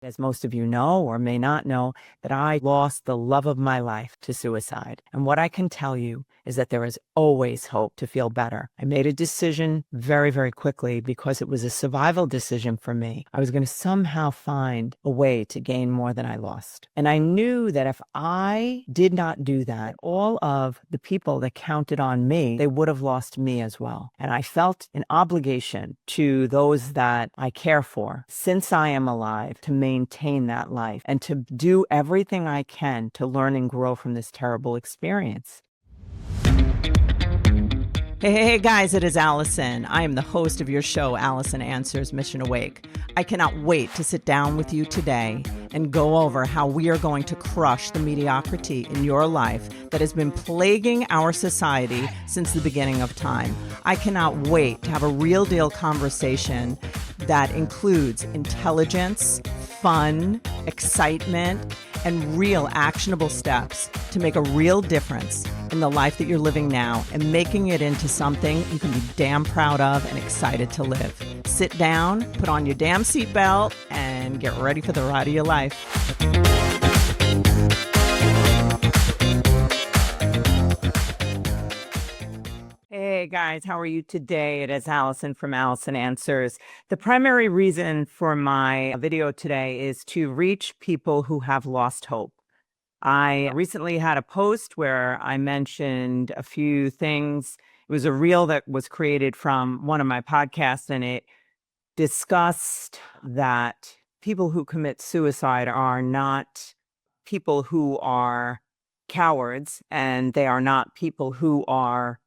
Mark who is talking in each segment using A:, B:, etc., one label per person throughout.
A: As most of you know or may not know, that I lost the love of my life to suicide. And what I can tell you is that there is always hope to feel better. I made a decision very, very quickly because it was a survival decision for me. I was going to somehow find a way to gain more than I lost. And I knew that if I did not do that, all of the people that counted on me, they would have lost me as well. And I felt an obligation to those that I care for, since I am alive, to maintain that life and to do everything I can to learn and grow from this terrible experience. Hey guys, it is Alison. I am the host of your show, Alison Answers Mission Awake. I cannot wait to sit down with you today and go over how we are going to crush the mediocrity in your life that has been plaguing our society since the beginning of time. I cannot wait to have a real deal conversation that includes intelligence, fun, excitement, and real actionable steps to make a real difference in the life that you're living now and making it into something you can be damn proud of and excited to live. Sit down, put on your damn seatbelt, and get ready for the ride of your life. Hey guys, how are you today? It is Alison from Alison Answers. The primary reason for my video today is to reach people who have lost hope. I recently had a post where I mentioned a few things. It was a reel that was created from one of my podcasts, and it discussed that people who commit suicide are not people who are cowards, and they are not people who are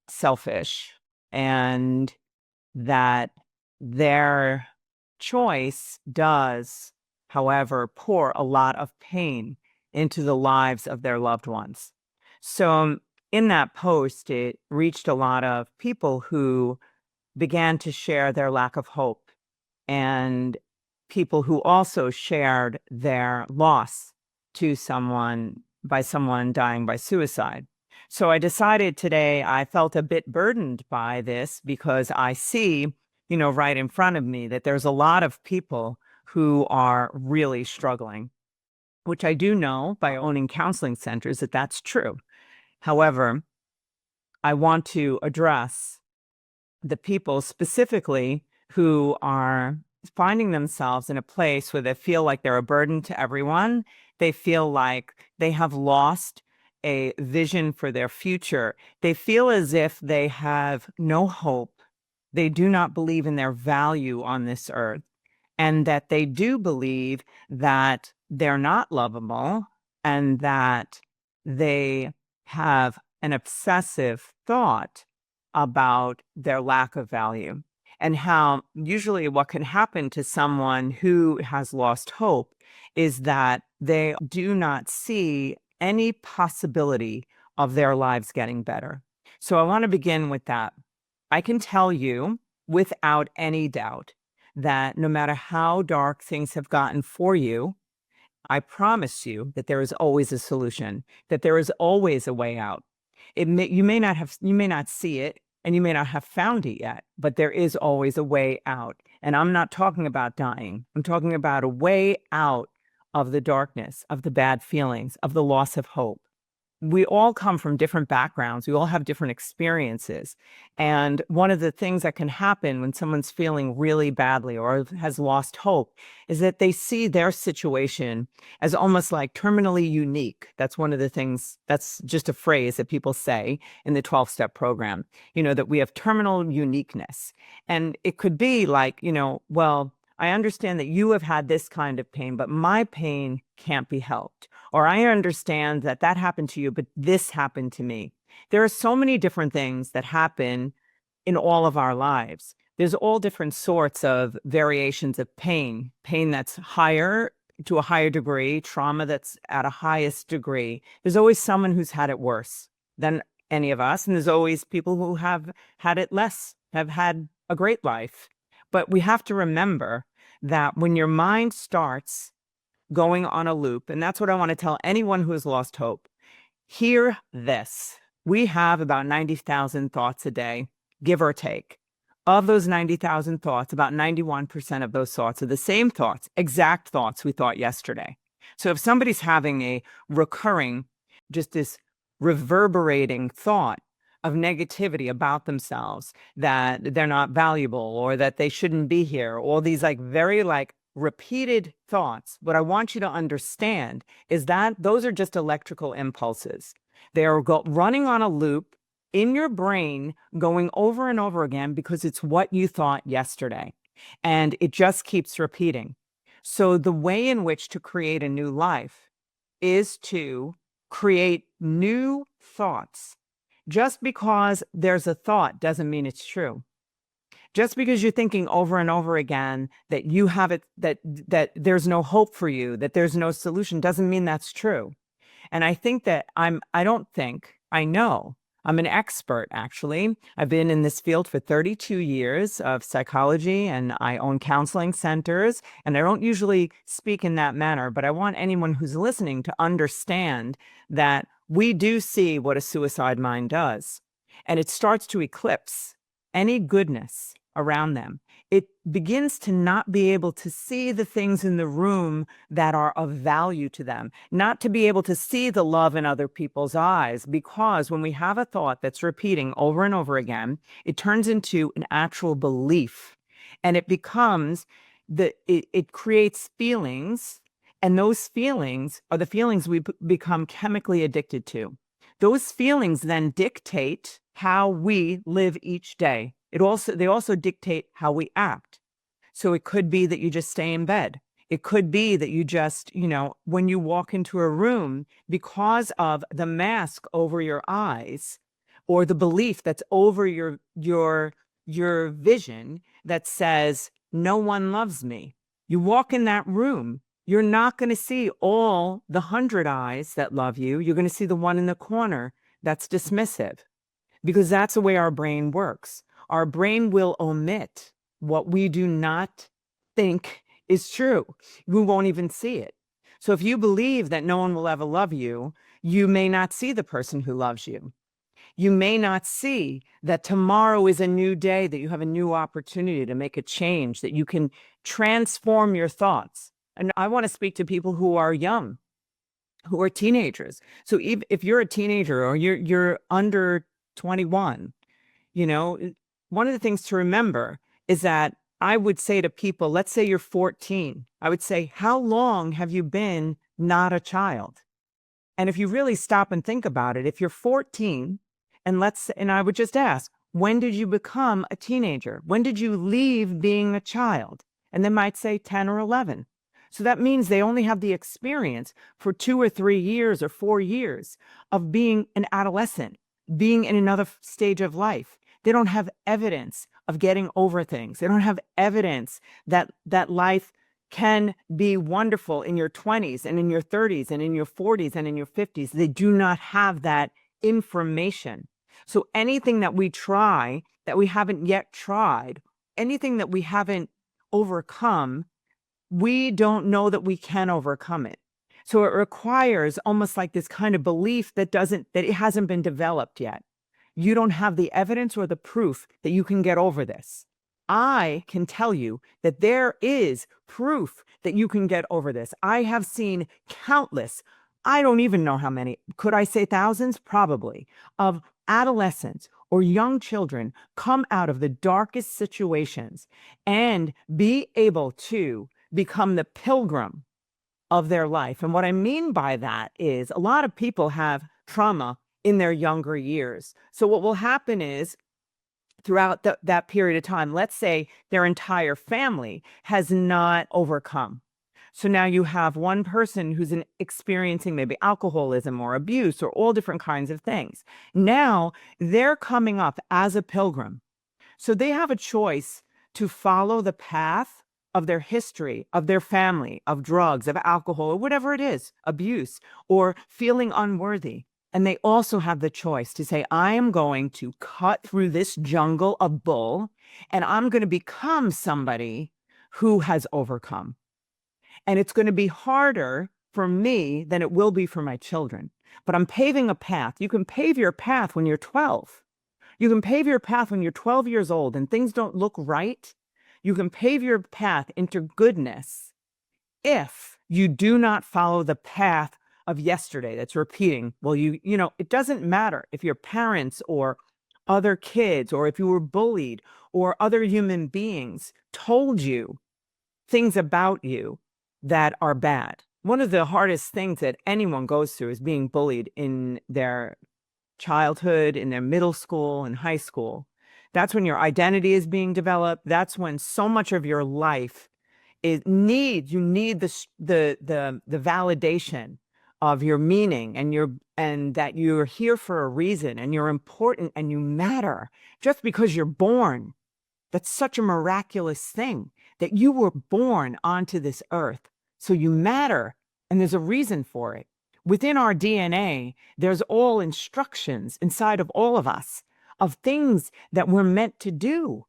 A: selfish, and that their choice does, however, pour a lot of pain into the lives of their loved ones. So in that post, it reached a lot of people who began to share their lack of hope, and people who also shared their loss to someone dying by suicide. So I decided today, I felt a bit burdened by this because I see, right in front of me that there's a lot of people who are really struggling, which I do know by owning counseling centers that that's true. However, I want to address the people specifically who are finding themselves in a place where they feel like they're a burden to everyone. They feel like they have lost a vision for their future. They feel as if they have no hope. They do not believe in their value on this earth, and that they do believe that they're not lovable, and that they have an obsessive thought about their lack of value, and how usually what can happen to someone who has lost hope is that they do not see any possibility of their lives getting better. So I want to begin with that. I can tell you without any doubt that no matter how dark things have gotten for you, I promise you that there is always a solution, that there is always a way out. You may not see it, and you may not have found it yet, but there is always a way out. And I'm not talking about dying. I'm talking about a way out of the darkness, of the bad feelings, of the loss of hope. We all come from different backgrounds. We all have different experiences. And one of the things that can happen when someone's feeling really badly or has lost hope is that they see their situation as almost like terminally unique. That's one of the things, that's just a phrase that people say in the 12-step program, that we have terminal uniqueness. And it could be like, well, I understand that you have had this kind of pain, but my pain can't be helped. Or I understand that that happened to you, but this happened to me. There are so many different things that happen in all of our lives. There's all different sorts of variations of pain that's higher to a higher degree, trauma that's at a highest degree. There's always someone who's had it worse than any of us. And there's always people who have had it less, have had a great life. But we have to remember that when your mind starts going on a loop, and that's what I want to tell anyone who has lost hope, hear this. We have about 90,000 thoughts a day, give or take. Of those 90,000 thoughts, about 91% of those thoughts are the same thoughts, exact thoughts we thought yesterday. So if somebody's having a recurring, just this reverberating thought of negativity about themselves, that they're not valuable or that they shouldn't be here, all these like very like repeated thoughts, what I want you to understand is that those are just electrical impulses. They are running on a loop in your brain, going over and over again because it's what you thought yesterday. And it just keeps repeating. So the way in which to create a new life is to create new thoughts. Just because there's a thought doesn't mean it's true. Just because you're thinking over and over again that you have it, that there's no hope for you, that there's no solution, doesn't mean that's true. And I think that I know I'm an expert, actually. I've been in this field for 32 years of psychology, and I own counseling centers. And I don't usually speak in that manner, but I want anyone who's listening to understand that we do see what a suicide mind does. And it starts to eclipse any goodness around them. It begins to not be able to see the things in the room that are of value to them, not to be able to see the love in other people's eyes, because when we have a thought that's repeating over and over again, it turns into an actual belief, and it becomes it creates feelings, and those feelings are the feelings we become chemically addicted to. Those feelings then dictate how we live each day. They also dictate how we act. So it could be that you just stay in bed. It could be that you just, when you walk into a room, because of the mask over your eyes or the belief that's over your vision that says, no one loves me. You walk in that room, you're not going to see all the 100 eyes that love you. You're going to see the one in the corner that's dismissive, because that's the way our brain works. Our brain will omit what we do not think is true. We won't even see it. So if you believe that no one will ever love you, you may not see the person who loves you. You may not see that tomorrow is a new day, that you have a new opportunity to make a change, that you can transform your thoughts. And I want to speak to people who are young, who are teenagers. So if you're a teenager or you're under 21, one of the things to remember is that I would say to people, let's say you're 14, I would say, how long have you been not a child? And if you really stop and think about it, if you're 14, and I would just ask, when did you become a teenager? When did you leave being a child? And they might say 10 or 11. So that means they only have the experience for 2 or 3 years or 4 years of being an adolescent, being in another stage of life. They don't have evidence of getting over things. They don't have evidence that life can be wonderful in your 20s and in your 30s and in your 40s and in your 50s. They do not have that information. So anything that we try that we haven't yet tried, anything that we haven't overcome, we don't know that we can overcome it. So it requires almost like this kind of belief that it hasn't been developed yet. You don't have the evidence or the proof that you can get over this. I can tell you that there is proof that you can get over this. I have seen countless, I don't even know how many, could I say thousands? Probably, of adolescents or young children come out of the darkest situations and be able to become the pilgrim of their life. And what I mean by that is a lot of people have trauma in their younger years. So what will happen is throughout that period of time, let's say their entire family has not overcome. So now you have one person who's experiencing maybe alcoholism or abuse or all different kinds of things. Now they're coming up as a pilgrim. So they have a choice to follow the path of their history, of their family, of drugs, of alcohol, or whatever it is, abuse, or feeling unworthy. And they also have the choice to say, I am going to cut through this jungle of bull, and I'm going to become somebody who has overcome. And it's going to be harder for me than it will be for my children. But I'm paving a path. You can pave your path when you're 12. You can pave your path when you're 12 years old and things don't look right. You can pave your path into goodness if you do not follow the path of yesterday that's repeating. Well, it doesn't matter if your parents or other kids, or if you were bullied, or other human beings told you things about you that are bad. One of the hardest things that anyone goes through is being bullied in their childhood, in their middle school and high school. That's when your identity is being developed. That's when so much of your life you need the validation of your meaning and that you're here for a reason and you're important and you matter just because you're born. That's such a miraculous thing that you were born onto this earth. So you matter, and there's a reason for it. Within our DNA, there's all instructions inside of all of us of things that we're meant to do.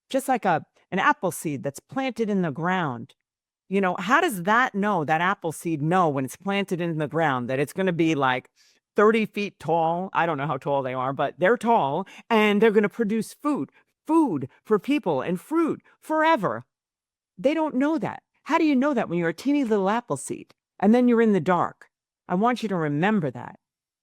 A: Just like an apple seed that's planted in the ground. How does that apple seed know when it's planted in the ground that it's going to be like 30 feet tall? I don't know how tall they are, but they're tall and they're going to produce food for people and fruit forever. They don't know that. How do you know that when you're a teeny little apple seed and then you're in the dark? I want you to remember that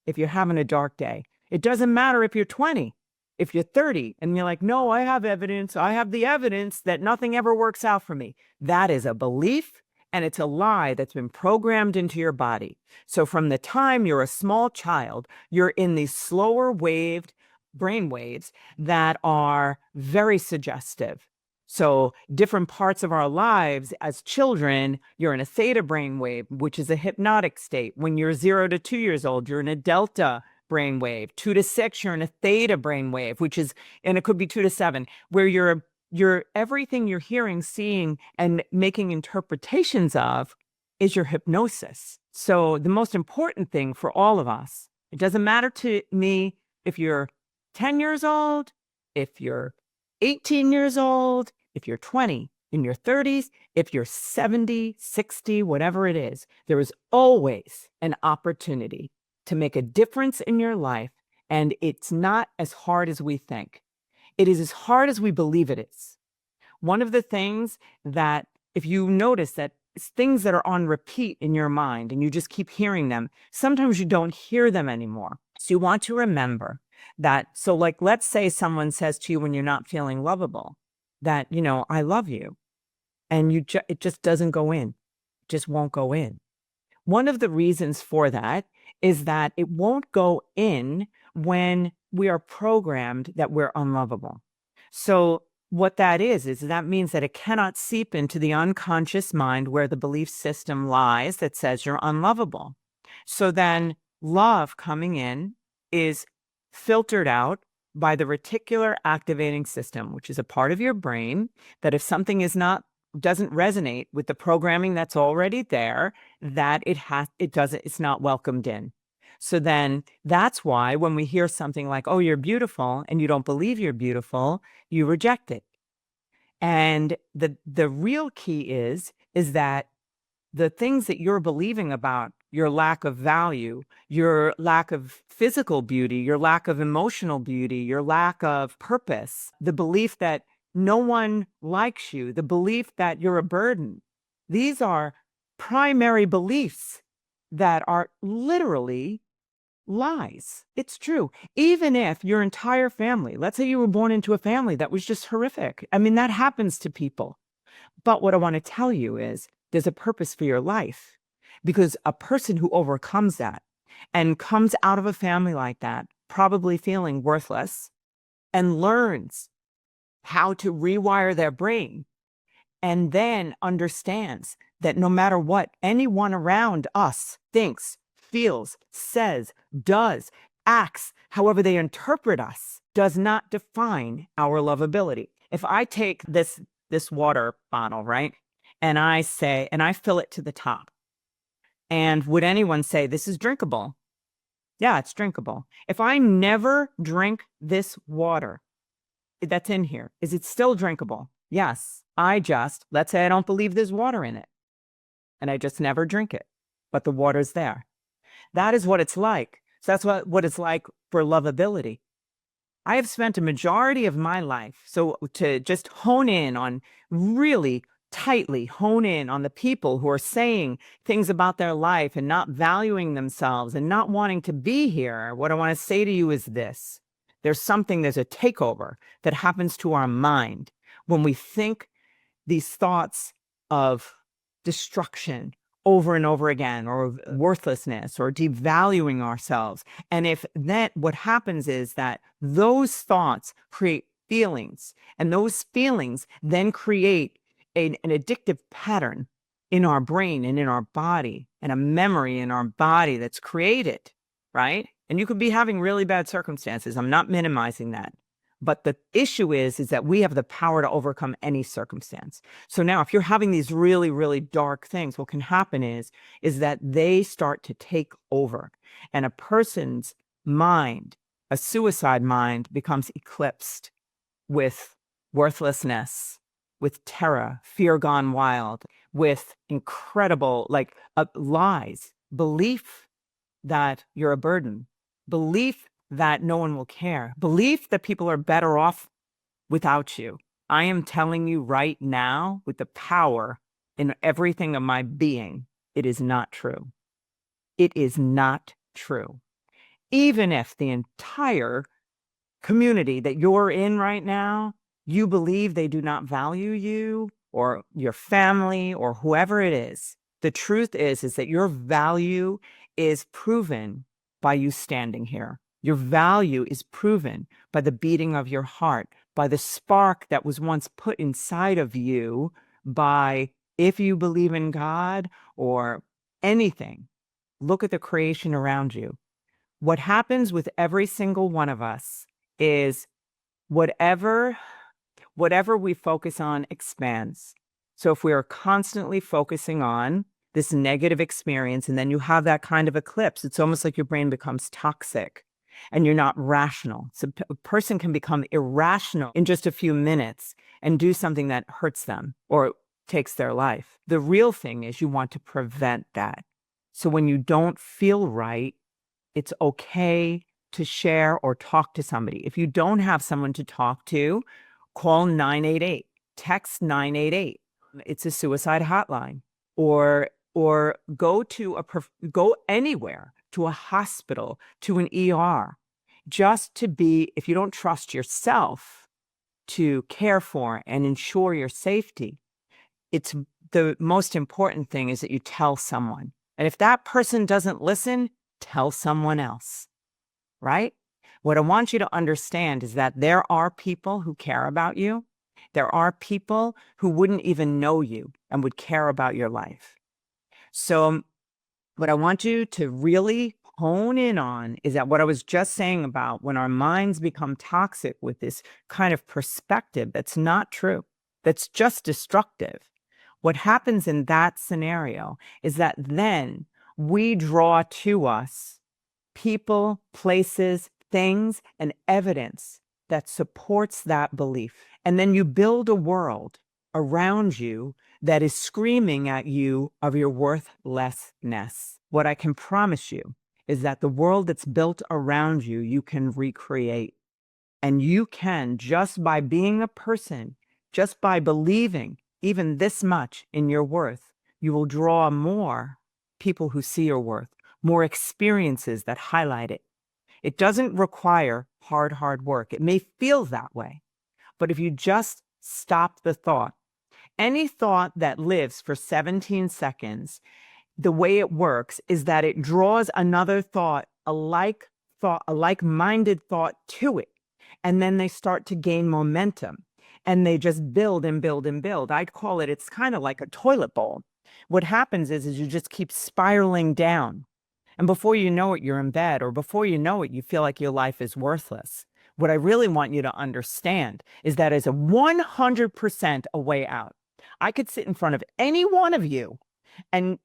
A: if you're having a dark day. It doesn't matter if you're 20, if you're 30 and you're like, no, I have evidence. I have the evidence that nothing ever works out for me. That is a belief and it's a lie that's been programmed into your body. So from the time you're a small child, you're in these slower waved brain waves that are very suggestive. So different parts of our lives as children, you're in a theta brainwave, which is a hypnotic state. When you're 0 to 2 years old, you're in a delta brainwave. 2 to 6, you're in a theta brainwave, and it could be 2 to 7, where you're everything you're hearing, seeing, and making interpretations of is your hypnosis. So the most important thing for all of us, it doesn't matter to me if you're 10 years old, if you're 18 years old, if you're 20, in your 30s, if you're 70, 60, whatever it is, there is always an opportunity to make a difference in your life. And it's not as hard as we think. It is as hard as we believe it is. One of the things that, if you notice that it's things that are on repeat in your mind and you just keep hearing them, sometimes you don't hear them anymore. So you want to remember that. So like, let's say someone says to you when you're not feeling lovable that, I love you. And it just doesn't go in. It just won't go in. One of the reasons for that is that it won't go in when we are programmed that we're unlovable. So what that is that means that it cannot seep into the unconscious mind where the belief system lies that says you're unlovable. So then love coming in is filtered out by the reticular activating system, which is a part of your brain that if something doesn't resonate with the programming that's already there, that it's not welcomed in. So then that's why when we hear something like, oh, you're beautiful, and you don't believe you're beautiful, you reject it. And the real key is that the things that you're believing about your lack of value, your lack of physical beauty, your lack of emotional beauty, your lack of purpose, the belief that no one likes you, the belief that you're a burden, these are primary beliefs that are literally lies. It's true. Even if your entire family, let's say you were born into a family that was just horrific. I mean, that happens to people. But what I want to tell you is there's a purpose for your life, because a person who overcomes that and comes out of a family like that, probably feeling worthless, and learns how to rewire their brain, and then understands that no matter what anyone around us thinks, feels, says, does, acts, however they interpret us, does not define our lovability. If I take this water bottle, right, and I fill it to the top, and would anyone say this is drinkable? Yeah, it's drinkable. If I never drink this water that's in here, is it still drinkable? Yes. Let's say I don't believe there's water in it, and I just never drink it, but the water's there. That is what it's like. So that's what it's like for lovability. I have spent a majority of my life, so to just hone in on really tightly hone in on the people who are saying things about their life and not valuing themselves and not wanting to be here, what I want to say to you is this. There's a takeover that happens to our mind when we think these thoughts of destruction over and over again, or worthlessness, or devaluing ourselves. And if that, what happens is that those thoughts create feelings, and those feelings then create an addictive pattern in our brain and in our body, and a memory in our body that's created, right? And you could be having really bad circumstances. I'm not minimizing that. But the issue is that we have the power to overcome any circumstance. So now if you're having these really, really dark things, what can happen is that they start to take over, and a person's mind, a suicide mind, becomes eclipsed with worthlessness, with terror, fear gone wild, with incredible, lies, belief that you're a burden, belief that no one will care, belief that people are better off without you. I am telling you right now, with the power in everything of my being, it is not true. It is not true. Even if the entire community that you're in right now, you believe they do not value you or your family or whoever it is, the truth is that your value is proven by you standing here. Your value is proven by the beating of your heart, by the spark that was once put inside of you by, if you believe in God or anything, look at the creation around you. What happens with every single one of us is whatever we focus on expands. So if we are constantly focusing on this negative experience, and then you have that kind of eclipse, it's almost like your brain becomes toxic and you're not rational. So a person can become irrational in just a few minutes and do something that hurts them or takes their life. The real thing is you want to prevent that. So when you don't feel right, it's okay to share or talk to somebody. If you don't have someone to talk to, call 988, text 988. It's a suicide hotline. Or go anywhere, to a hospital, to an ER, just to be, if you don't trust yourself to care for and ensure your safety, it's the most important thing is that you tell someone. And if that person doesn't listen, tell someone else, right? What I want you to understand is that there are people who care about you. There are people who wouldn't even know you and would care about your life. So what I want you to really hone in on is that what I was just saying about when our minds become toxic with this kind of perspective that's not true, that's just destructive. What happens in that scenario is that then we draw to us people, places, things, and evidence that supports that belief. And then you build a world around you that is screaming at you of your worthlessness. What I can promise you is that the world that's built around you, you can recreate. And you can, just by being a person, just by believing even this much in your worth, you will draw more people who see your worth, more experiences that highlight it. It doesn't require hard work. It may feel that way, but if you just stop the thought, any thought that lives for 17 seconds, the way it works is that it draws another thought, a like-minded thought to it. And then they start to gain momentum and they just build and build and build. I'd call it, it's kind of like a toilet bowl. What happens is you just keep spiraling down. And before you know it, you're in bed, or before you know it, you feel like your life is worthless. What I really want you to understand is that is a 100% a way out. I could sit in front of any one of you and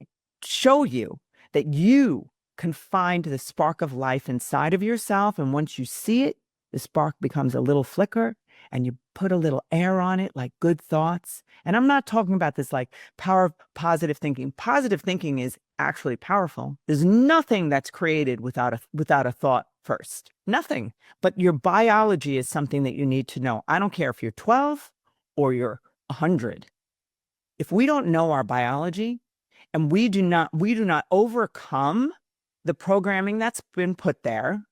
A: show you that you can find the spark of life inside of yourself. And once you see it, the spark becomes a little flicker and you put a little air on it, like good thoughts. And I'm not talking about this like power of positive thinking. Positive thinking is actually powerful. There's nothing that's created without a thought first? Nothing. But your biology is something that you need to know. I don't care if you're 12 or you're 100. If we don't know our biology and we do not overcome the programming that's been put there,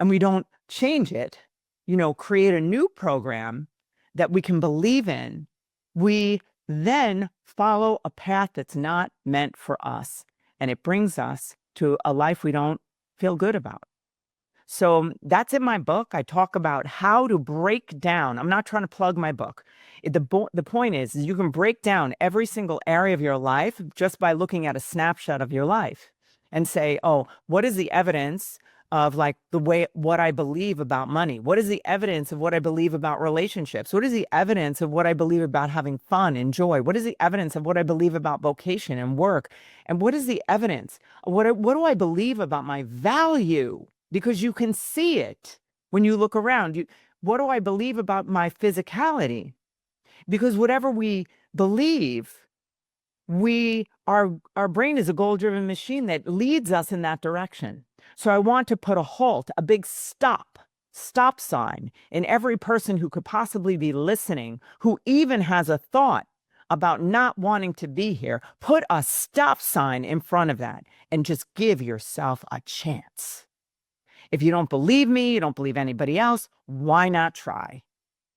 A: and we don't change it, create a new program that we can believe in, we then follow a path that's not meant for us. And it brings us to a life we don't feel good about. So that's in my book. I talk about how to break down. I'm not trying to plug my book. The point is you can break down every single area of your life just by looking at a snapshot of your life and say, oh, what is the evidence of what I believe about money? What is the evidence of what I believe about relationships? What is the evidence of what I believe about having fun and joy? What is the evidence of what I believe about vocation and work? And what is the evidence? What do I believe about my value? Because you can see it when you look around. What do I believe about my physicality? Because whatever we believe, our brain is a goal-driven machine that leads us in that direction. So I want to put a halt, a big stop sign in every person who could possibly be listening, who even has a thought about not wanting to be here. Put a stop sign in front of that and just give yourself a chance. If you don't believe me, you don't believe anybody else, why not try?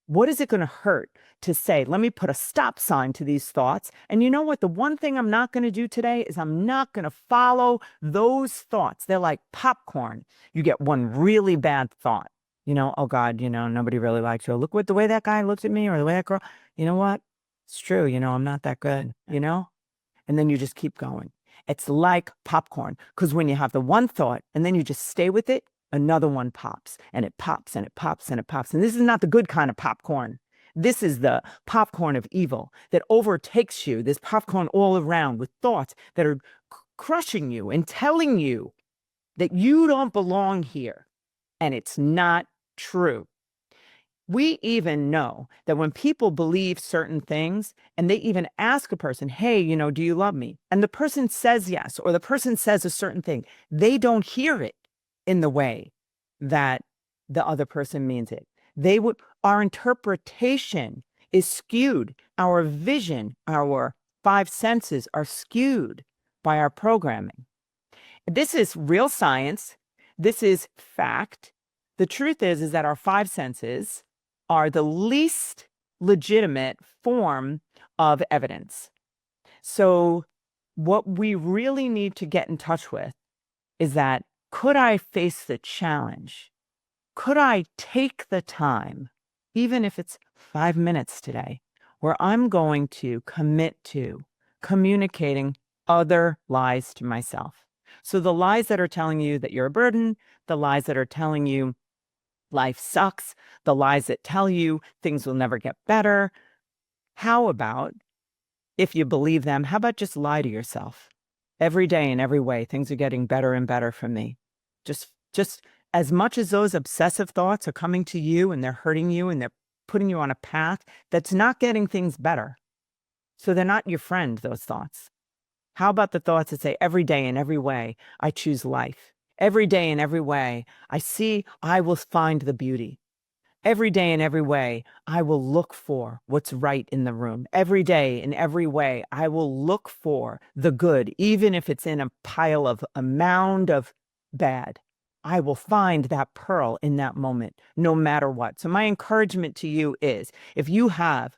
A: What is it going to hurt to say, let me put a stop sign to these thoughts? And you know what? The one thing I'm not going to do today is I'm not going to follow those thoughts. They're like popcorn. You get one really bad thought, oh God, nobody really likes you. Look the way that guy looks at me, or the way that girl, you know what? It's true. I'm not that good, and then you just keep going. It's like popcorn, because when you have the one thought and then you just stay with it, another one pops, and it pops, and it pops, and it pops. And this is not the good kind of popcorn. This is the popcorn of evil that overtakes you, this popcorn all around with thoughts that are crushing you and telling you that you don't belong here. And it's not true. We even know that when people believe certain things and they even ask a person, hey, do you love me? And the person says yes, or the person says a certain thing, they don't hear it in the way that the other person means it. Our interpretation is skewed. Our vision, our 5 senses are skewed by our programming. This is real science. This is fact. The truth is that our 5 senses are the least legitimate form of evidence. So what we really need to get in touch with is that, could I face the challenge? Could I take the time, even if it's 5 minutes today, where I'm going to commit to communicating other lies to myself? So the lies that are telling you that you're a burden, the lies that are telling you life sucks, the lies that tell you things will never get better. How about, if you believe them, how about just lie to yourself? Every day in every way, things are getting better and better for me. Just as much as those obsessive thoughts are coming to you and they're hurting you and they're putting you on a path that's not getting things better. So they're not your friend, those thoughts. How about the thoughts that say, every day in every way, I choose life. Every day in every way, I will find the beauty. Every day in every way, I will look for what's right in the room. Every day in every way, I will look for the good, even if it's in a mound of bad. I will find that pearl in that moment, no matter what. So my encouragement to you is, if you have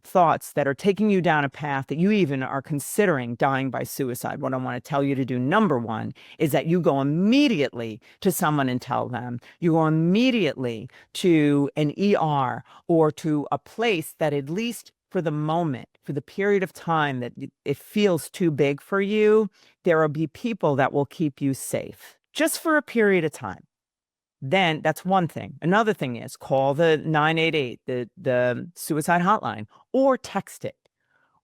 A: thoughts that are taking you down a path that you even are considering dying by suicide, what I want to tell you to do, number one, is that you go immediately to someone and tell them. You go immediately to an ER or to a place that, at least for the moment, for the period of time that it feels too big for you, there will be people that will keep you safe just for a period of time. Then that's one thing. Another thing is, call the 988, the suicide hotline, or text it.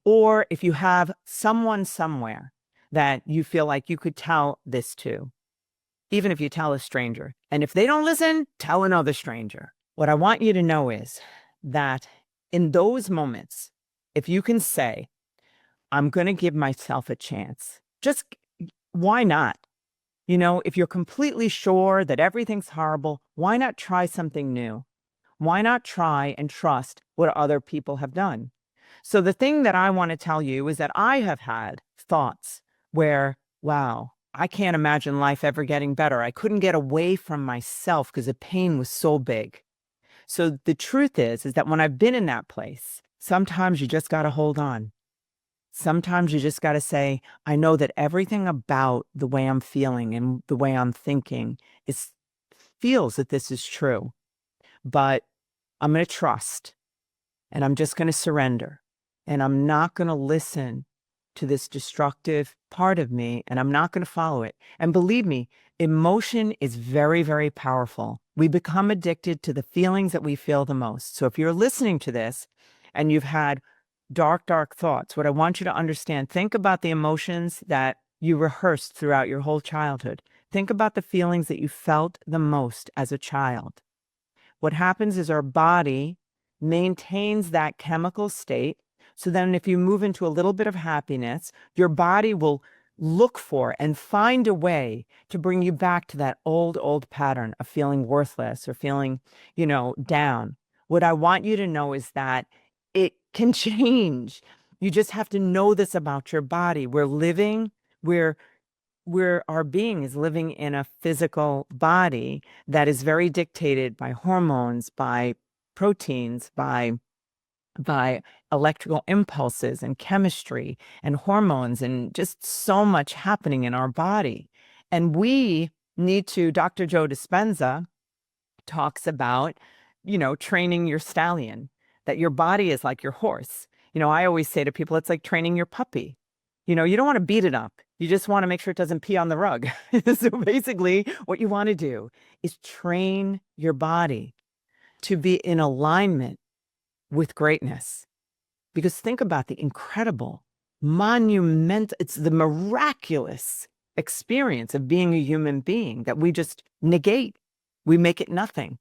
A: Or if you have someone somewhere that you feel like you could tell this to, even if you tell a stranger. And if they don't listen, tell another stranger. What I want you to know is that in those moments, if you can say, I'm going to give myself a chance, just why not? If you're completely sure that everything's horrible, why not try something new? Why not try and trust what other people have done? So the thing that I want to tell you is that I have had thoughts where, wow, I can't imagine life ever getting better. I couldn't get away from myself because the pain was so big. So the truth is that when I've been in that place, sometimes you just got to hold on. Sometimes you just got to say, I know that everything about the way I'm feeling and the way I'm thinking feels that this is true, but I'm going to trust and I'm just going to surrender and I'm not going to listen to this destructive part of me and I'm not going to follow it. And believe me, emotion is very, very powerful. We become addicted to the feelings that we feel the most. So if you're listening to this and you've had dark, dark thoughts, what I want you to understand, think about the emotions that you rehearsed throughout your whole childhood. Think about the feelings that you felt the most as a child. What happens is our body maintains that chemical state. So then if you move into a little bit of happiness, your body will look for and find a way to bring you back to that old pattern of feeling worthless or feeling, down. What I want you to know is that it can change. You just have to know this about your body. Our being is living in a physical body that is very dictated by hormones, by proteins, by electrical impulses and chemistry and hormones and just so much happening in our body. And we need to, Dr. Joe Dispenza talks about, training your stallion, that your body is like your horse. I always say to people, it's like training your puppy. You don't want to beat it up. You just want to make sure it doesn't pee on the rug. So basically, what you want to do is train your body to be in alignment with greatness. Because think about the incredible, monumental, it's the miraculous experience of being a human being that we just negate. We make it nothing.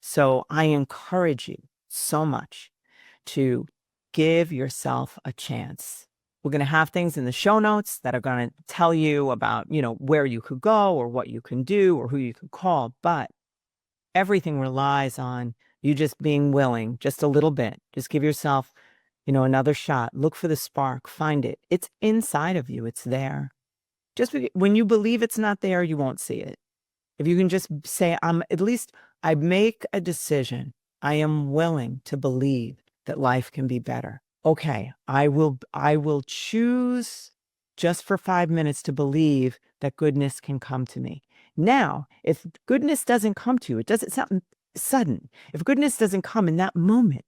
A: So I encourage you so much to give yourself a chance. We're going to have things in the show notes that are going to tell you about, where you could go or what you can do or who you can call. But everything relies on you just being willing, just a little bit. Just give yourself, another shot. Look for the spark. Find it. It's inside of you. It's there. Just when you believe it's not there, you won't see it. If you can just say, I make a decision. I am willing to believe that life can be better. Okay, I will choose just for 5 minutes to believe that goodness can come to me. Now, if goodness doesn't come to you, it's not sudden. If goodness doesn't come in that moment,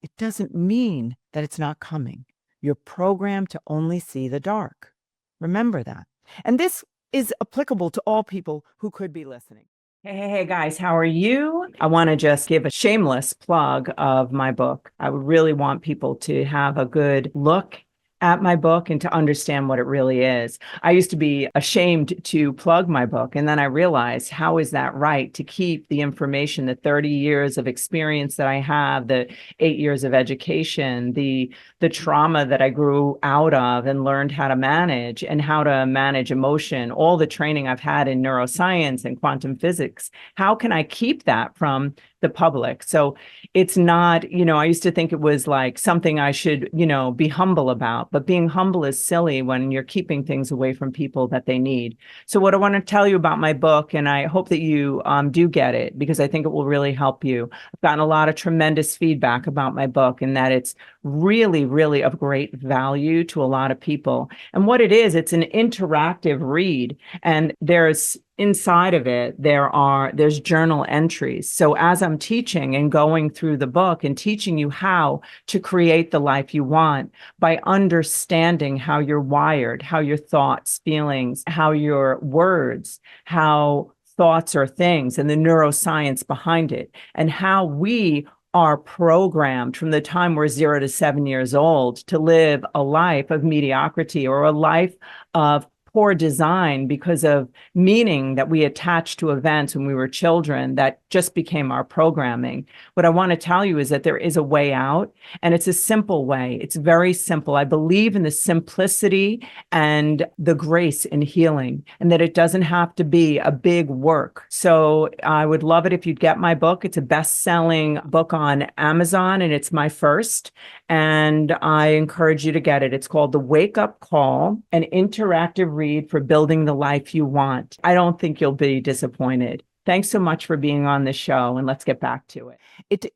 A: it doesn't mean that it's not coming. You're programmed to only see the dark. Remember that. And this is applicable to all people who could be listening. Hey, guys, how are you? I want to just give a shameless plug of my book. I would really want people to have a good look at my book and to understand what it really is. I used to be ashamed to plug my book. And then I realized, how is that right to keep the information, the 30 years of experience that I have, the 8 years of education, the trauma that I grew out of and learned how to manage and how to manage emotion, all the training I've had in neuroscience and quantum physics. How can I keep that from the public? So it's not, I used to think it was like something I should, be humble about, but being humble is silly when you're keeping things away from people that they need. So what I want to tell you about my book, and I hope that you do get it, because I think it will really help you. I've gotten a lot of tremendous feedback about my book and that it's really, really of great value to a lot of people. And what it is, it's an interactive read, and there's inside of it, there's journal entries. So as I'm teaching and going through the book and teaching you how to create the life you want by understanding how you're wired, how your thoughts, feelings, how your words, how thoughts are things, and the neuroscience behind it, and how we are programmed from the time we're 0 to 7 years old to live a life of mediocrity or a life of poor design because of meaning that we attached to events when we were children that just became our programming. What I want to tell you is that there is a way out, and it's a simple way. It's very simple. I believe in the simplicity and the grace in healing, and that it doesn't have to be a big work. So I would love it if you'd get my book. It's a best-selling book on Amazon, and it's my first. And I encourage you to get it. It's called The Wake Up Call, an interactive read for building the life you want. I don't think you'll be disappointed. Thanks so much for being on the show, and let's get back to it.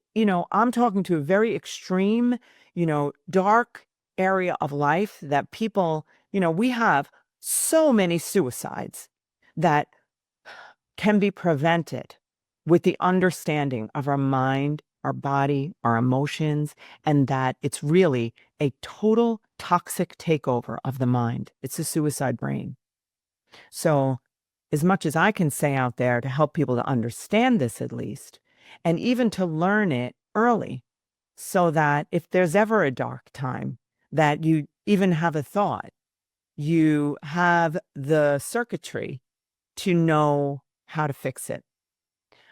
A: I'm talking to a very extreme, dark area of life that people, we have so many suicides that can be prevented with the understanding of our mind, our body, our emotions, and that it's really a total toxic takeover of the mind. It's a suicide brain. So as much as I can say out there to help people to understand this at least, and even to learn it early, so that if there's ever a dark time, that you even have a thought, you have the circuitry to know how to fix it.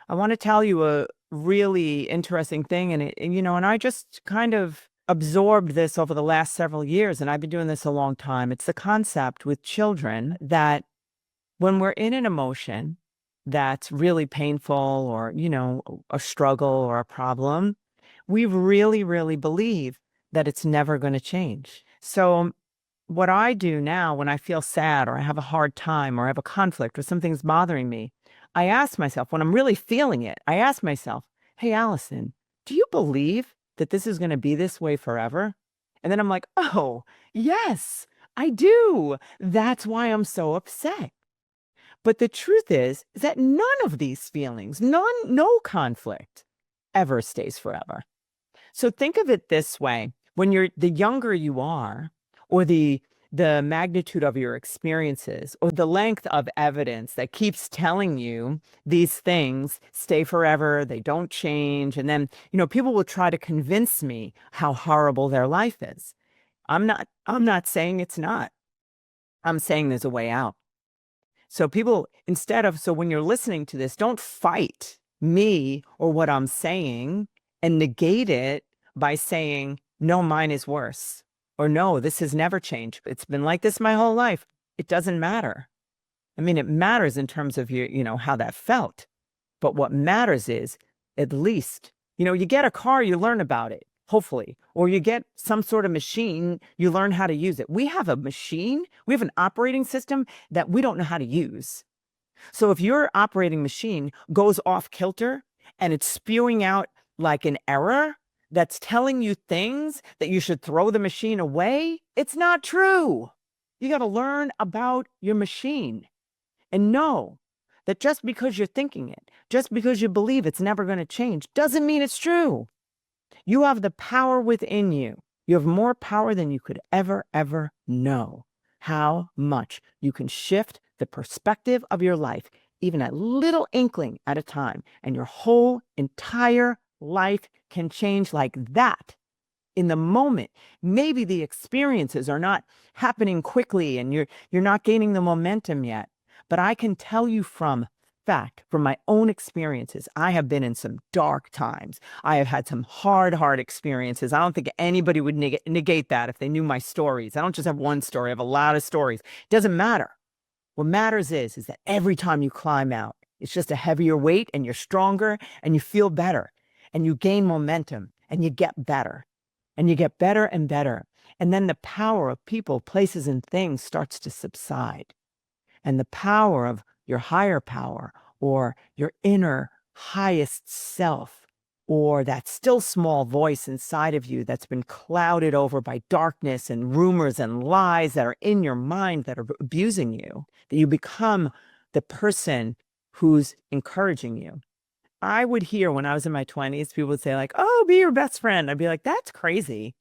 A: I want to tell you a really interesting thing, and I just kind of absorbed this over the last several years, and I've been doing this a long time. It's the concept with children that when we're in an emotion that's really painful or, a struggle or a problem, we really, really believe that it's never going to change. So what I do now when I feel sad or I have a hard time or I have a conflict or something's bothering me, I ask myself, when I'm really feeling it, I ask myself, hey, Alison, do you believe that this is going to be this way forever? And then I'm like, oh, yes, I do. That's why I'm so upset. But the truth is that none of these feelings, no conflict ever stays forever. So think of it this way. When the younger you are, or the magnitude of your experiences, or the length of evidence that keeps telling you these things stay forever, they don't change. And then, people will try to convince me how horrible their life is. I'm not saying it's not. I'm saying there's a way out. So when you're listening to this, don't fight me or what I'm saying and negate it by saying, no, mine is worse. Or no, this has never changed. It's been like this my whole life. It doesn't matter. I mean, it matters in terms of how that felt. But what matters is, at least, you get a car, you learn about it, hopefully. Or you get some sort of machine, you learn how to use it. We have a machine, we have an operating system that we don't know how to use. So if your operating machine goes off kilter and it's spewing out like an error, that's telling you things that you should throw the machine away, it's not true. You got to learn about your machine and know that just because you're thinking it, just because you believe it's never going to change, doesn't mean it's true. You have the power within you. You have more power than you could ever know. How much you can shift the perspective of your life, even a little inkling at a time, and your whole entire life can change like that in the moment. Maybe the experiences are not happening quickly and you're not gaining the momentum yet, but I can tell you from my own experiences, I have been in some dark times. I have had some hard experiences. I don't think anybody would negate that if they knew my stories. I don't just have one story, I have a lot of stories. It doesn't matter. What matters is that every time you climb out, it's just a heavier weight and you're stronger and you feel better. And you gain momentum and you get better and you get better and better. And then the power of people, places, and things starts to subside. And the power of your higher power or your inner highest self or that still small voice inside of you that's been clouded over by darkness and rumors and lies that are in your mind that are abusing you, that you become the person who's encouraging you. I would hear when I was in my 20s, people would say like, oh, be your best friend. I'd be like, that's crazy.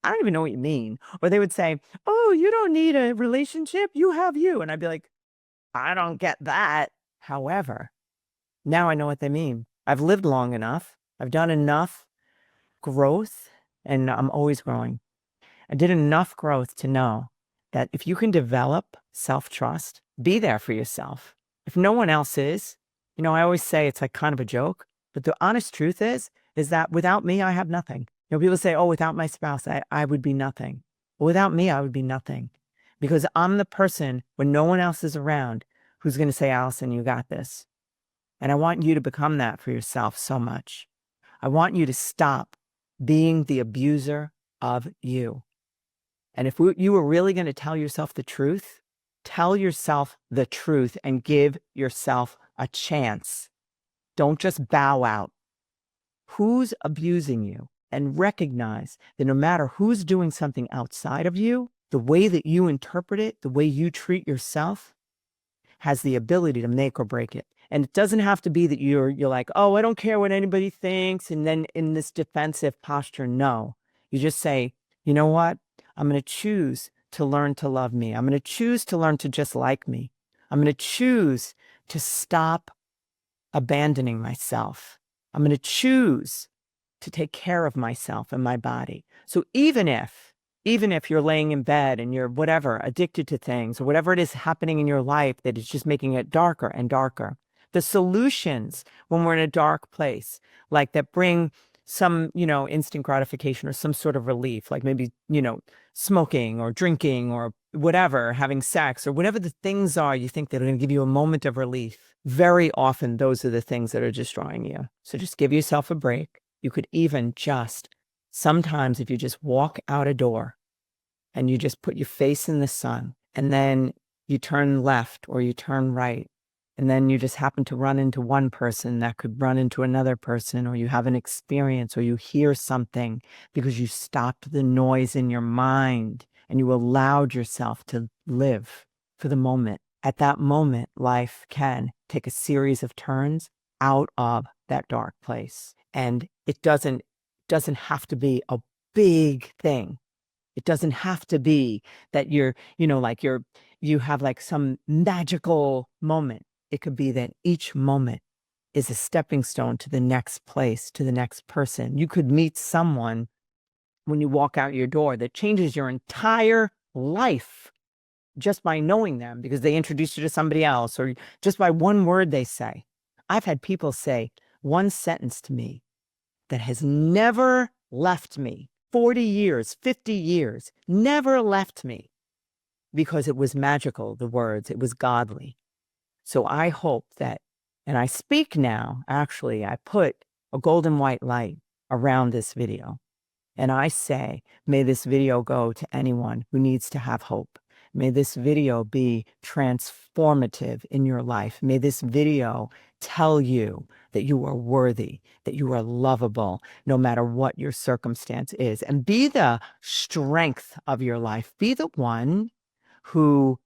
A: I don't even know what you mean. Or they would say, oh, you don't need a relationship. You have you. And I'd be like, I don't get that. However, now I know what they mean. I've lived long enough. I've done enough growth and I'm always growing. I did enough growth to know that if you can develop self-trust. Be there for yourself. If no one else is, I always say it's like kind of a joke, but the honest truth is that without me, I have nothing. People say, oh, without my spouse, I would be nothing. Well, without me, I would be nothing, because I'm the person when no one else is around who's going to say, Alison, you got this. And I want you to become that for yourself so much. I want you to stop being the abuser of you. And if you were really going to tell yourself the truth, tell yourself the truth and give yourself a chance. Don't just bow out. Who's abusing you? And recognize that no matter who's doing something outside of you, the way that you interpret it, the way you treat yourself, has the ability to make or break it. And it doesn't have to be that you're like, oh, I don't care what anybody thinks, and then in this defensive posture. No, you just say, you know what? I'm going to choose to learn to love me. I'm going to choose to learn to just like me. I'm going to choose to stop abandoning myself. I'm going to choose to take care of myself and my body. So even if you're laying in bed and you're whatever, addicted to things or whatever it is happening in your life that is just making it darker and darker, the solutions when we're in a dark place, like that bring some, instant gratification or some sort of relief, like maybe, smoking or drinking or whatever, having sex or whatever the things are you think that are going to give you a moment of relief. Very often, those are the things that are destroying you. So just give yourself a break. You could even sometimes if you just walk out a door and you just put your face in the sun and then you turn left or you turn right, and then you just happen to run into one person that could run into another person, or you have an experience or you hear something because you stopped the noise in your mind and you allowed yourself to live for the moment. At that moment, life can take a series of turns out of that dark place. And it doesn't have to be a big thing. It doesn't have to be that you have like some magical moment. It could be that each moment is a stepping stone to the next place, to the next person. You could meet someone when you walk out your door that changes your entire life just by knowing them, because they introduced you to somebody else or just by one word they say. I've had people say one sentence to me that has never left me. 40 years, 50 years, never left me, because it was magical, the words, it was godly. So I hope that, and I speak now, actually, I put a golden white light around this video. And I say, may this video go to anyone who needs to have hope. May this video be transformative in your life. May this video tell you that you are worthy, that you are lovable, no matter what your circumstance is. And be the strength of your life. Be the one who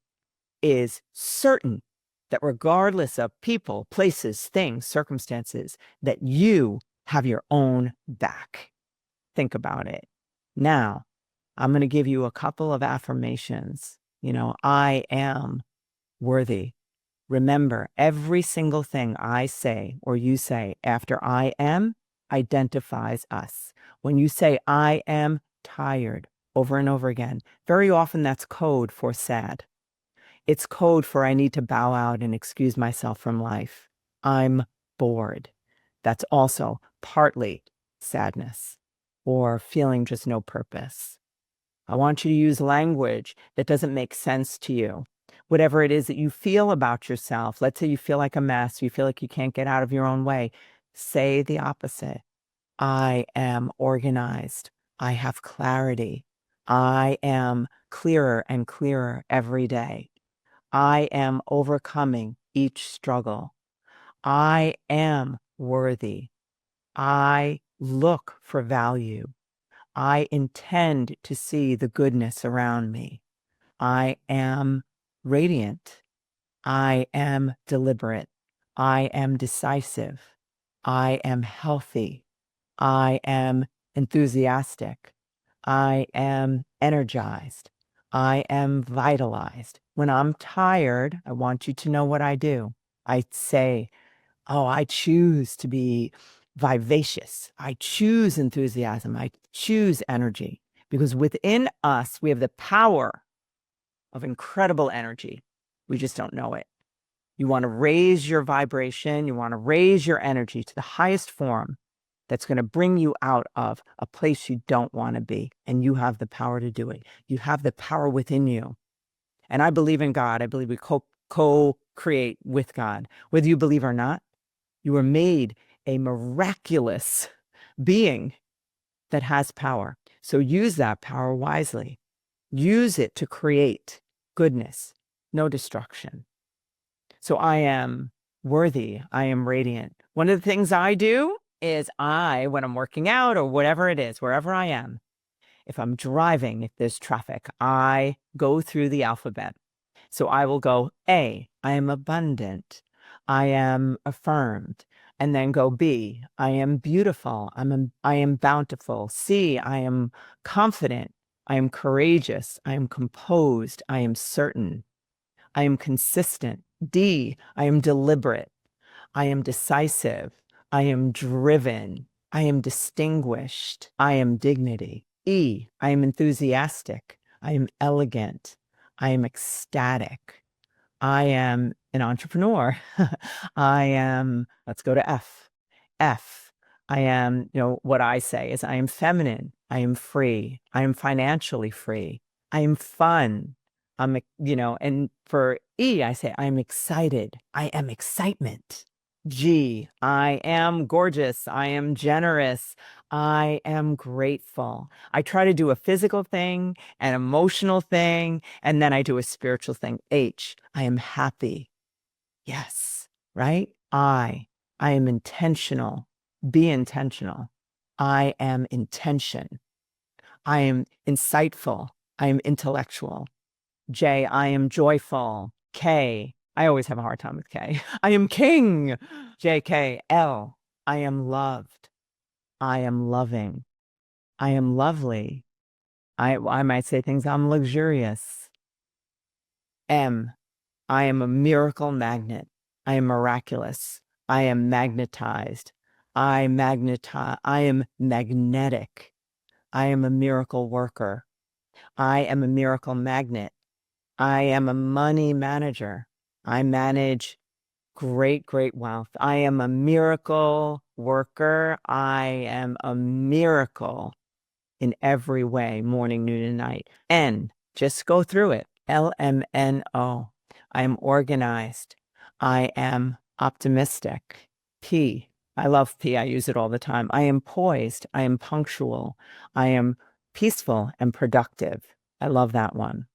A: is certain that regardless of people, places, things, circumstances, that you have your own back. Think about it. Now, I'm going to give you a couple of affirmations. I am worthy. Remember, every single thing I say or you say after I am identifies us. When you say I am tired over and over again, very often that's code for sad. It's code for I need to bow out and excuse myself from life. I'm bored. That's also partly sadness or feeling just no purpose. I want you to use language that doesn't make sense to you. Whatever it is that you feel about yourself, let's say you feel like a mess, you feel like you can't get out of your own way, say the opposite. I am organized. I have clarity. I am clearer and clearer every day. I am overcoming each struggle. I am worthy. I look for value. I intend to see the goodness around me. I am radiant. I am deliberate. I am decisive. I am healthy. I am enthusiastic. I am energized. I am vitalized. When I'm tired, I want you to know what I do. I say, oh, I choose to be vivacious. I choose enthusiasm. I choose energy, because within us, we have the power of incredible energy. We just don't know it. You want to raise your vibration. You want to raise your energy to the highest form that's going to bring you out of a place you don't want to be. And you have the power to do it. You have the power within you. And I believe in God. I believe we co-create with God. Whether you believe or not, you were made a miraculous being that has power. So use that power wisely. Use it to create goodness, no destruction. So I am worthy. I am radiant. One of the things I do is when I'm working out or whatever it is, wherever I am, if I'm driving, if there's traffic, I go through the alphabet. So I will go A, I am abundant. I am affirmed. And then go B, I am beautiful. I am bountiful. C, I am confident. I am courageous. I am composed. I am certain. I am consistent. D, I am deliberate. I am decisive. I am driven. I am distinguished. I am dignity. E, I am enthusiastic. I am elegant. I am ecstatic. I am an entrepreneur. Let's go to F. F, I am, what I say is I am feminine. I am free. I am financially free. I am fun. And for E, I say I'm excited. I am excitement. G, I am gorgeous. I am generous. I am grateful. I try to do a physical thing, an emotional thing, and then I do a spiritual thing. H, I am happy. Yes, right? I am intentional. Be intentional. I am intention. I am insightful. I am intellectual. J, I am joyful. K, I always have a hard time with K. I am king. JK, L, I am loved. I am loving. I am lovely. I might say things, I'm luxurious. M, I am a miracle magnet. I am miraculous. I am magnetized. I am magnetic. I am a miracle worker. I am a miracle magnet. I am a money manager. I manage great, great wealth. I am a miracle worker. I am a miracle in every way, morning, noon, and night. N, just go through it. LMNO. I am organized. I am optimistic. P, I love P. I use it all the time. I am poised. I am punctual. I am peaceful and productive. I love that one.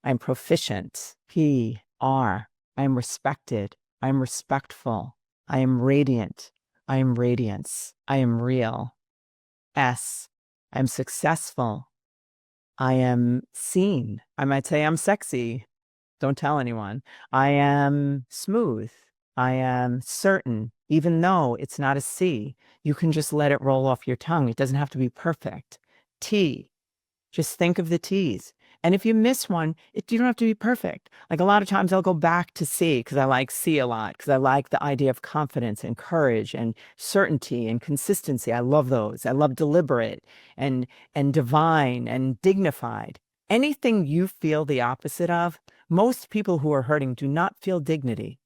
A: I'm proficient. PR. I am respected. I am respectful. I am radiant. I am radiance. I am real. S. I am successful. I am seen. I might say I'm sexy. Don't tell anyone. I am smooth. I am certain. Even though it's not a C, you can just let it roll off your tongue. It doesn't have to be perfect. T. Just think of the T's. And if you miss one, you don't have to be perfect. Like a lot of times I'll go back to C because I like C a lot, because I like the idea of confidence and courage and certainty and consistency. I love those. I love deliberate and divine and dignified. Anything you feel the opposite of, most people who are hurting do not feel dignity.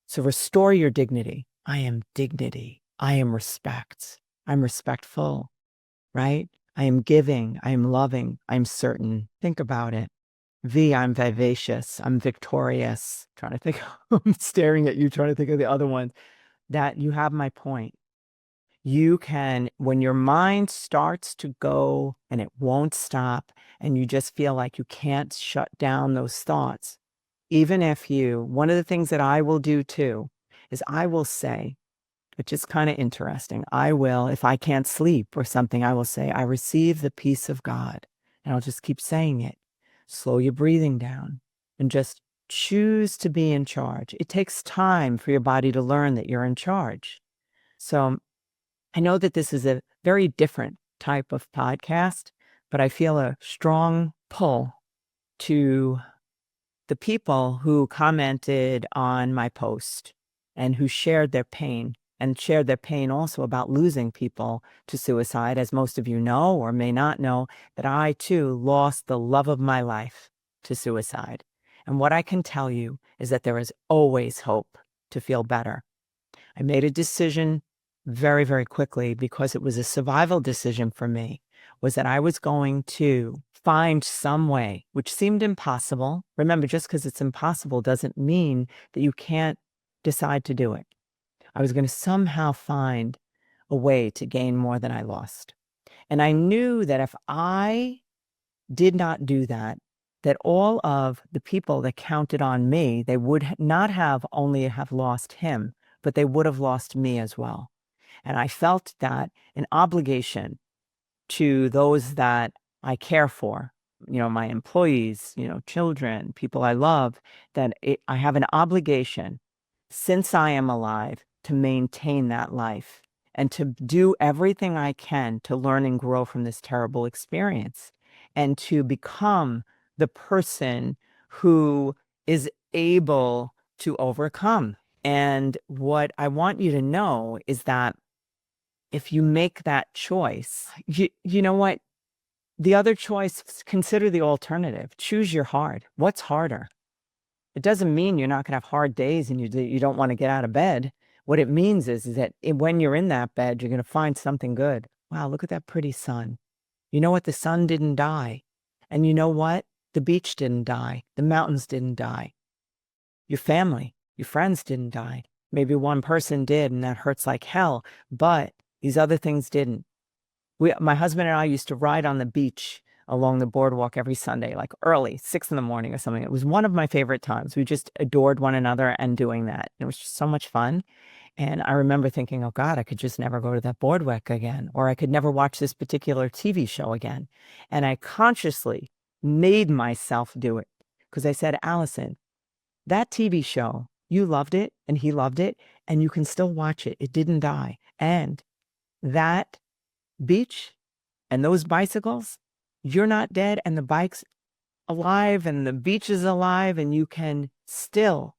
A: So restore your dignity. I am dignity. I am respect. I'm respectful, right? I am giving, I am loving, I'm certain. Think about it. V, I'm vivacious, I'm victorious. Trying to think, I'm staring at you, trying to think of the other ones. That you have my point. You can, when your mind starts to go and it won't stop, and you just feel like you can't shut down those thoughts, even if one of the things that I will do too, is I will say, which is kind of interesting. I will, if I can't sleep or something, I will say, I receive the peace of God. And I'll just keep saying it. Slow your breathing down and just choose to be in charge. It takes time for your body to learn that you're in charge. So I know that this is a very different type of podcast, but I feel a strong pull to the people who commented on my post and who shared their pain. And shared their pain also about losing people to suicide. As most of you know or may not know, that I too lost the love of my life to suicide. And what I can tell you is that there is always hope to feel better. I made a decision very, very quickly because it was a survival decision for me, was that I was going to find some way, which seemed impossible. Remember, just because it's impossible doesn't mean that you can't decide to do it. I was going to somehow find a way to gain more than I lost. And I knew that if I did not do that, that all of the people that counted on me, they would not have only have lost him, but they would have lost me as well. And I felt that an obligation to those that I care for, my employees, children, people I love, that I have an obligation, since I am alive, to maintain that life and to do everything I can to learn and grow from this terrible experience and to become the person who is able to overcome. And what I want you to know is that if you make that choice, you know what? The other choice, consider the alternative. Choose your hard. What's harder? It doesn't mean you're not going to have hard days and you don't want to get out of bed. What it means is that when you're in that bed, you're going to find something good. Wow, look at that pretty sun. You know what? The sun didn't die. And you know what? The beach didn't die. The mountains didn't die. Your family, your friends didn't die. Maybe one person did, and that hurts like hell. But these other things didn't. My husband and I used to ride on the beach along the boardwalk every Sunday, like early, 6 in the morning or something. It was one of my favorite times. We just adored one another and doing that. It was just so much fun. And I remember thinking, oh God, I could just never go to that boardwalk again, or I could never watch this particular TV show again. And I consciously made myself do it because I said, Alison, that TV show, you loved it and he loved it, and you can still watch it. It didn't die. And that beach and those bicycles, you're not dead, and the bike's alive and the beach is alive, and you can still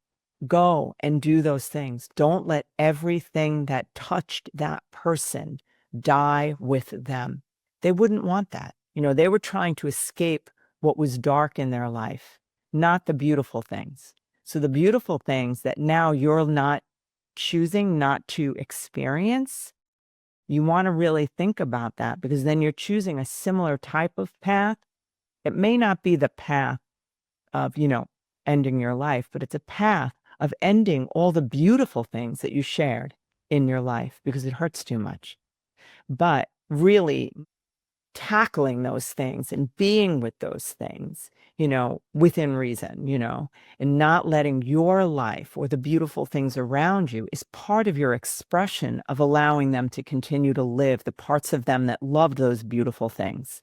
A: go and do those things. Don't let everything that touched that person die with them. They wouldn't want that. They were trying to escape what was dark in their life, not the beautiful things. So the beautiful things that now you're not choosing not to experience, you want to really think about that, because then you're choosing a similar type of path. It may not be the path of, ending your life, but it's a path of ending all the beautiful things that you shared in your life because it hurts too much. But really tackling those things and being with those things, within reason, and not letting your life or the beautiful things around you is part of your expression of allowing them to continue to live the parts of them that loved those beautiful things.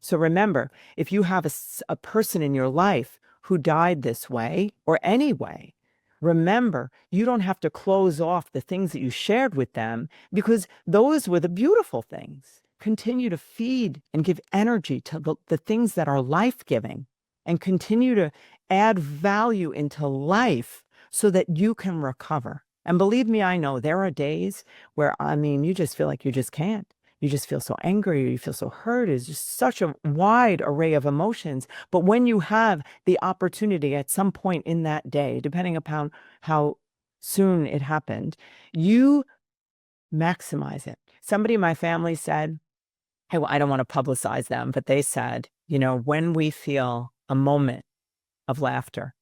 A: So remember, if you have a person in your life who died this way or any way, remember, you don't have to close off the things that you shared with them, because those were the beautiful things. Continue to feed and give energy to the things that are life-giving, and continue to add value into life so that you can recover. And believe me, I know there are days where, you just feel like you just can't. You just feel so angry, or you feel so hurt. It's just such a wide array of emotions. But when you have the opportunity at some point in that day, depending upon how soon it happened, you maximize it. Somebody in my family said, hey, well, I don't want to publicize them, but they said, when we feel a moment of laughter,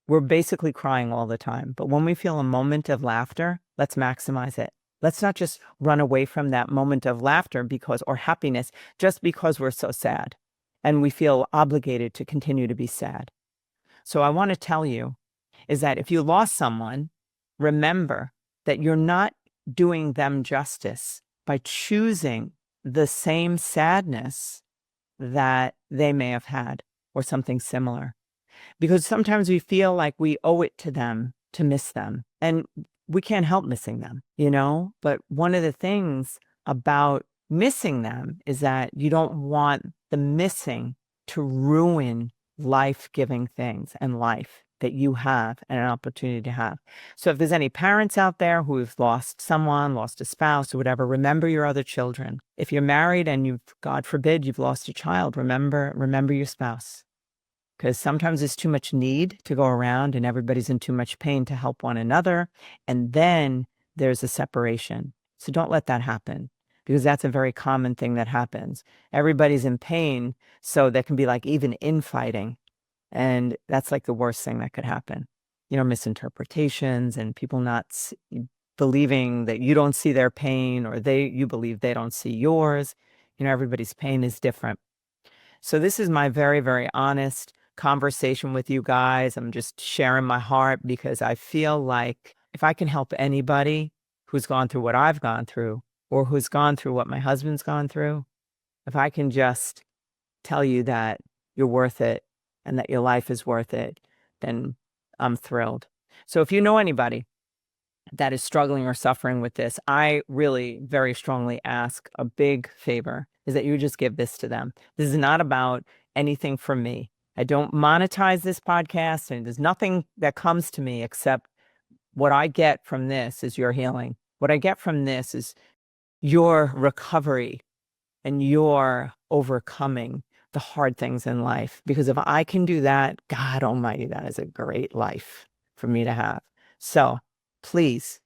A: we're basically crying all the time. But when we feel a moment of laughter, let's maximize it. Let's not just run away from that moment of laughter or happiness just because we're so sad and we feel obligated to continue to be sad. So I want to tell you is that if you lost someone, remember that you're not doing them justice by choosing the same sadness that they may have had or something similar. Because sometimes we feel like we owe it to them to miss them. And we can't help missing them, But one of the things about missing them is that you don't want the missing to ruin life-giving things and life that you have and an opportunity to have. So if there's any parents out there who have lost someone, lost a spouse or whatever, remember your other children. If you're married and God forbid, you've lost a child, remember your spouse. because sometimes there's too much need to go around and everybody's in too much pain to help one another. And then there's a separation. So don't let that happen, because that's a very common thing that happens. Everybody's in pain, so there can be like even infighting. And that's like the worst thing that could happen. Misinterpretations and people not believing that you don't see their pain, or you believe they don't see yours. Everybody's pain is different. So this is my very, very honest conversation with you guys. I'm just sharing my heart, because I feel like if I can help anybody who's gone through what I've gone through, or who's gone through what my husband's gone through, if I can just tell you that you're worth it and that your life is worth it, then I'm thrilled. So if you know anybody that is struggling or suffering with this, I really very strongly ask a big favor, is that you just give this to them. This is not about anything from me. I don't monetize this podcast, and there's nothing that comes to me except what I get from this is your healing. What I get from this is your recovery and your overcoming the hard things in life. Because if I can do that, God Almighty, that is a great life for me to have. So please,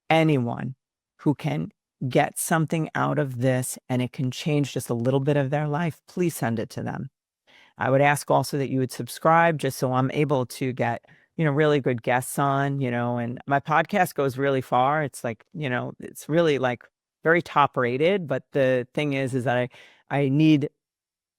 A: anyone who can get something out of this and it can change just a little bit of their life, please send it to them. I would ask also that you would subscribe, just so I'm able to get, really good guests on, and my podcast goes really far. It's like, it's really like very top rated. But the thing is that I need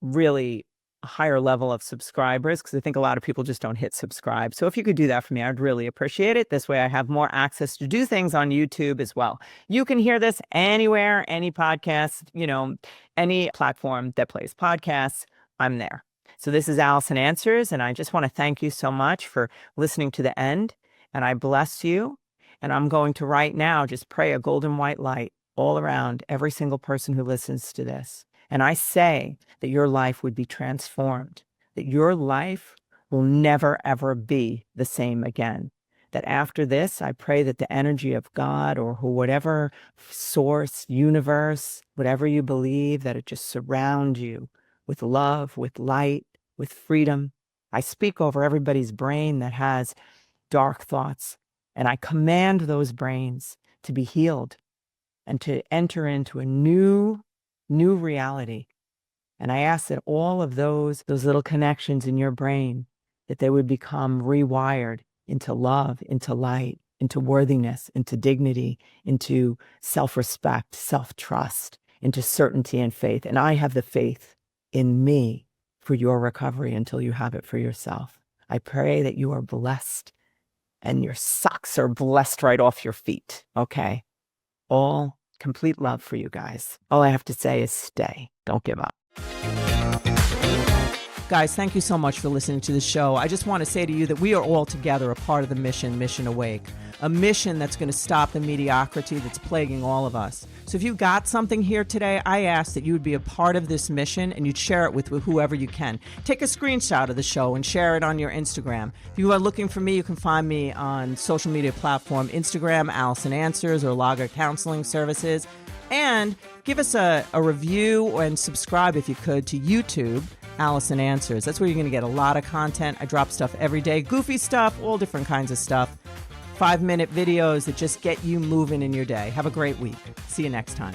A: really a higher level of subscribers, because I think a lot of people just don't hit subscribe. So if you could do that for me, I'd really appreciate it. This way I have more access to do things on YouTube as well. You can hear this anywhere, any podcast, any platform that plays podcasts, I'm there. So this is Alison Answers, and I just want to thank you so much for listening to the end, and I bless you. And I'm going to right now just pray a golden white light all around every single person who listens to this. And I say that your life would be transformed, that your life will never, ever be the same again. That after this, I pray that the energy of God, or whatever source, universe, whatever you believe, that it just surround you with love, with light, with freedom. I speak over everybody's brain that has dark thoughts, and I command those brains to be healed and to enter into a new reality. And I ask that all of those little connections in your brain, that they would become rewired into love, into light, into worthiness, into dignity, into self-respect, self-trust, into certainty and faith. And I have the faith in me for your recovery until you have it for yourself. I pray that you are blessed and your socks are blessed right off your feet. Okay. All complete love for you guys. All I have to say is stay. Don't give up. Guys, thank you so much for listening to the show. I just want to say to you that we are all together a part of the Mission Awake, a mission that's going to stop the mediocrity that's plaguing all of us. So if you got something here today, I ask that you would be a part of this mission and you'd share it with whoever you can. Take a screenshot of the show and share it on your Instagram. If you are looking for me, you can find me on social media platform Instagram, Alison Answers, or Lager Counseling Services. And give us a review and subscribe, if you could, to YouTube, Alison Answers. That's where you're going to get a lot of content. I drop stuff every day, goofy stuff, all different kinds of stuff. 5-minute videos that just get you moving in your day. Have a great week. See you next time.